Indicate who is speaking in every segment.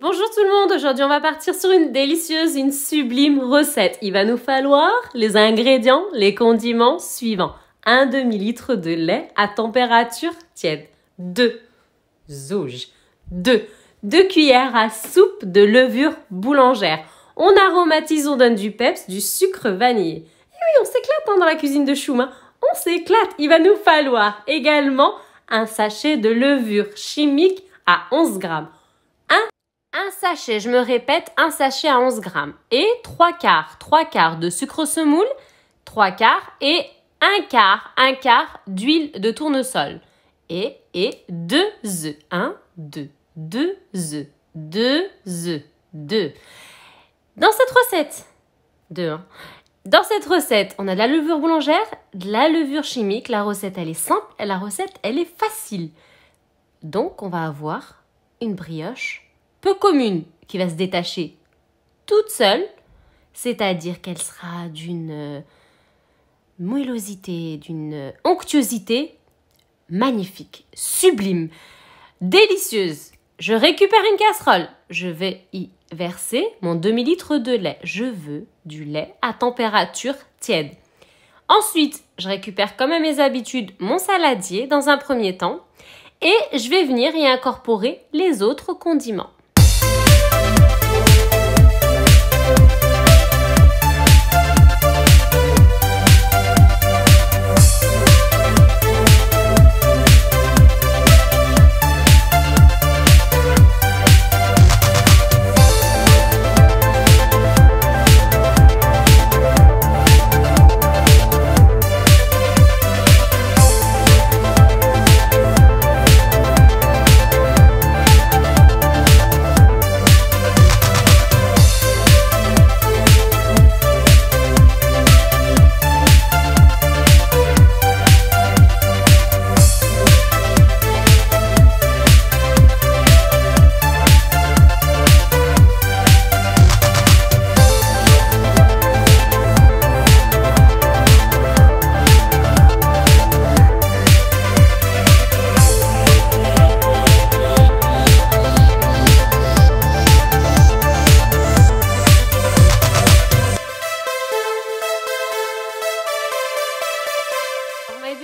Speaker 1: Bonjour tout le monde, aujourd'hui on va partir sur une délicieuse, une sublime recette. Il va nous falloir les ingrédients, les condiments suivants. Un demi-litre de lait à température tiède. 2 cuillères à soupe de levure boulangère. On aromatise, on donne du peps, du sucre vanillé. Et oui, on s'éclate dans la cuisine de Choum, hein. On s'éclate. Il va nous falloir également un sachet de levure chimique à 11 grammes. Un sachet, je me répète, un sachet à 11 grammes. Et 3 quarts de sucre semoule, 3 quarts et un quart d'huile de tournesol. Et 2 œufs. 1, 2, 2 œufs. 2 œufs. 2. Dans cette recette, 2, hein. Dans cette recette, on a de la levure boulangère, de la levure chimique. La recette, elle est simple. La recette, elle est facile. Donc, on va avoir une brioche peu commune qui va se détacher toute seule, c'est-à-dire qu'elle sera d'une moellosité, d'une onctuosité magnifique, sublime, délicieuse. Je récupère une casserole, je vais y verser mon demi-litre de lait. Je veux du lait à température tiède. Ensuite, je récupère comme à mes habitudes mon saladier dans un premier temps et je vais venir y incorporer les autres condiments.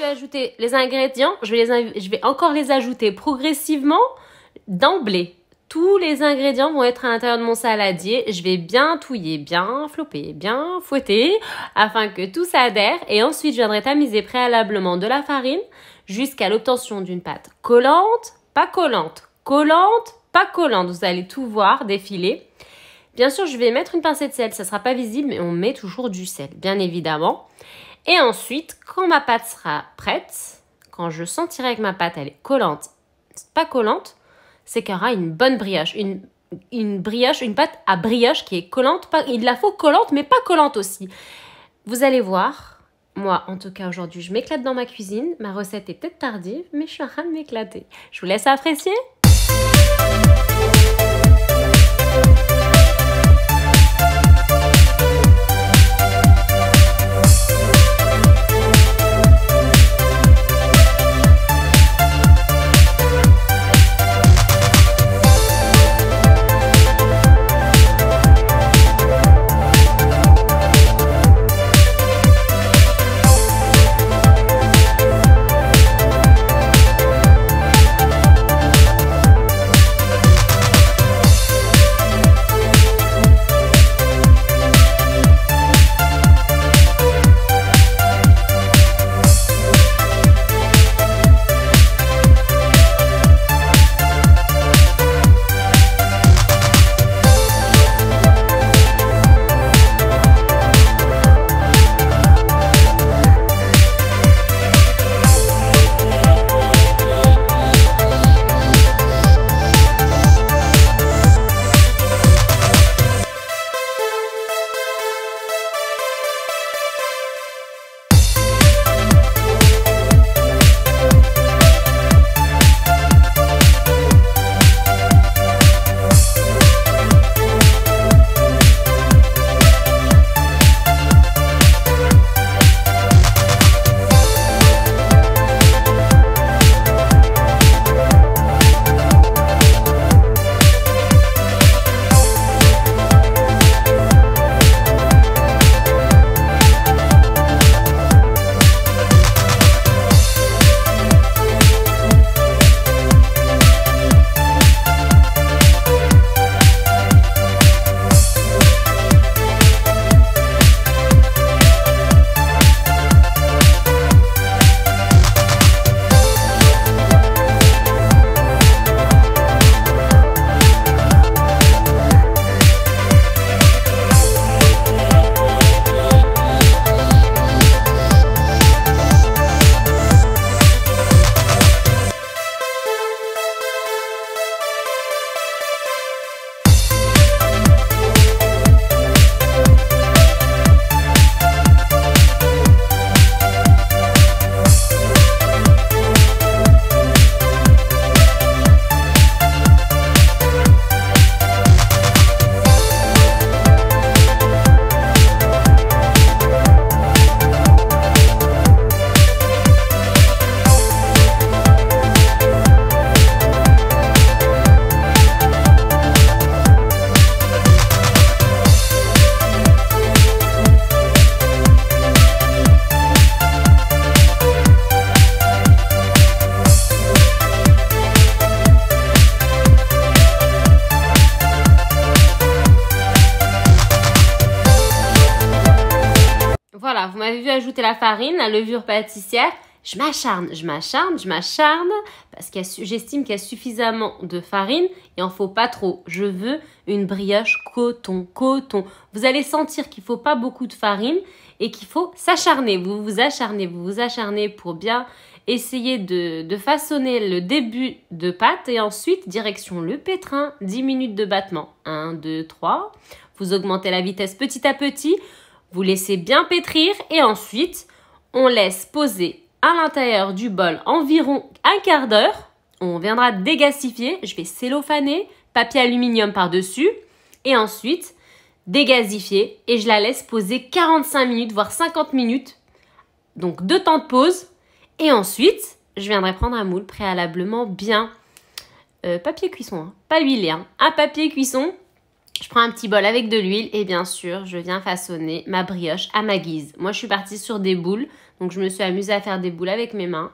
Speaker 1: Ajouter les ingrédients, je vais encore les ajouter progressivement d'emblée. Tous les ingrédients vont être à l'intérieur de mon saladier. Je vais bien touiller, bien flopper, bien fouetter afin que tout s'adhère. Et ensuite, je viendrai tamiser préalablement de la farine jusqu'à l'obtention d'une pâte collante, pas collante, collante, pas collante. Vous allez tout voir défiler. Bien sûr, je vais mettre une pincée de sel. Ça ne sera pas visible, mais on met toujours du sel, bien évidemment. Et ensuite, quand ma pâte sera prête, quand je sentirai que ma pâte elle est collante, pas collante, c'est qu'il y aura une bonne brioche. Une brioche, une pâte à brioche qui est collante. Il la faut collante, mais pas collante aussi. Vous allez voir, moi en tout cas aujourd'hui, je m'éclate dans ma cuisine. Ma recette est peut-être tardive, mais je suis en train de m'éclater. Je vous laisse apprécier. voilà, vous m'avez vu ajouter la farine, la levure pâtissière. Je m'acharne, parce que j'estime qu'il y a suffisamment de farine. Il n'en faut pas trop. Je veux une brioche coton. Vous allez sentir qu'il ne faut pas beaucoup de farine et qu'il faut s'acharner. Vous vous acharnez pour bien essayer de façonner le début de pâte. Et ensuite, direction le pétrin, 10 minutes de battement. 1, 2, 3. Vous augmentez la vitesse petit à petit. Vous laissez bien pétrir et ensuite, on laisse poser à l'intérieur du bol environ un quart d'heure. On viendra dégasifier. Je vais cellophaner, papier aluminium par-dessus et ensuite dégasifier et je la laisse poser 45 minutes, voire 50 minutes. Donc 2 temps de pause et ensuite, je viendrai prendre un moule préalablement bien papier cuisson, hein, pas huilé, hein, un papier cuisson. Je prends un petit bol avec de l'huile et bien sûr, je viens façonner ma brioche à ma guise. Moi, je suis partie sur des boules, donc je me suis amusée à faire des boules avec mes mains.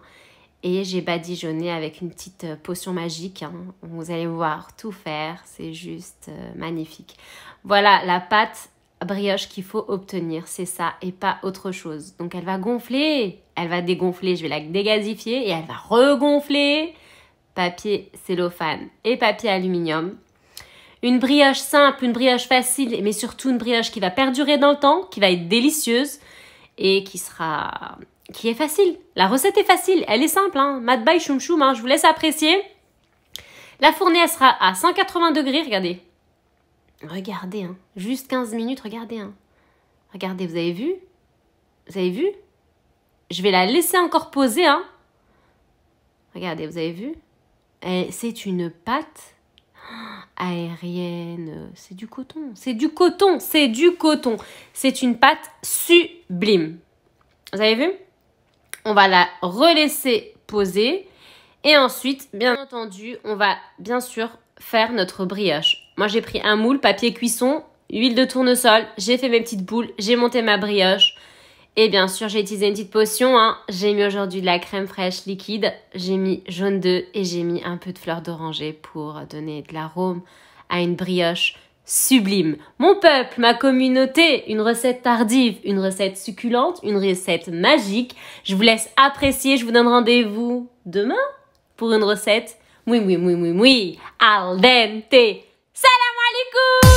Speaker 1: Et j'ai badigeonné avec une petite potion magique. Hein. Vous allez voir tout faire, c'est juste magnifique. Voilà la pâte brioche qu'il faut obtenir, c'est ça et pas autre chose. Donc elle va gonfler, elle va dégonfler, je vais la dégasifier et elle va regonfler. Papier cellophane et papier aluminium. Une brioche simple, une brioche facile, mais surtout une brioche qui va perdurer dans le temps, qui va être délicieuse et qui est facile. La recette est facile, elle est simple. Hein. Mat by choum choum, hein. Je vous laisse apprécier. La fournée, elle sera à 180 degrés, regardez. Regardez, hein. Juste 15 minutes, regardez. Hein. Regardez, vous avez vu? Vous avez vu? Je vais la laisser encore poser. Hein. Regardez, vous avez vu? C'est une pâte aérienne, c'est du coton. C'est une pâte sublime. Vous avez vu? On va la relaisser poser et ensuite, bien entendu, on va bien sûr faire notre brioche. Moi, j'ai pris un moule, papier cuisson, huile de tournesol, j'ai fait mes petites boules, j'ai monté ma brioche. Et bien sûr, j'ai utilisé une petite potion. Hein. J'ai mis aujourd'hui de la crème fraîche liquide. J'ai mis jaune d'œuf et j'ai mis un peu de fleur d'oranger pour donner de l'arôme à une brioche sublime. Mon peuple, ma communauté, une recette tardive, une recette succulente, une recette magique. Je vous laisse apprécier. Je vous donne rendez-vous demain pour une recette. Oui, al dente. Salam alaikum!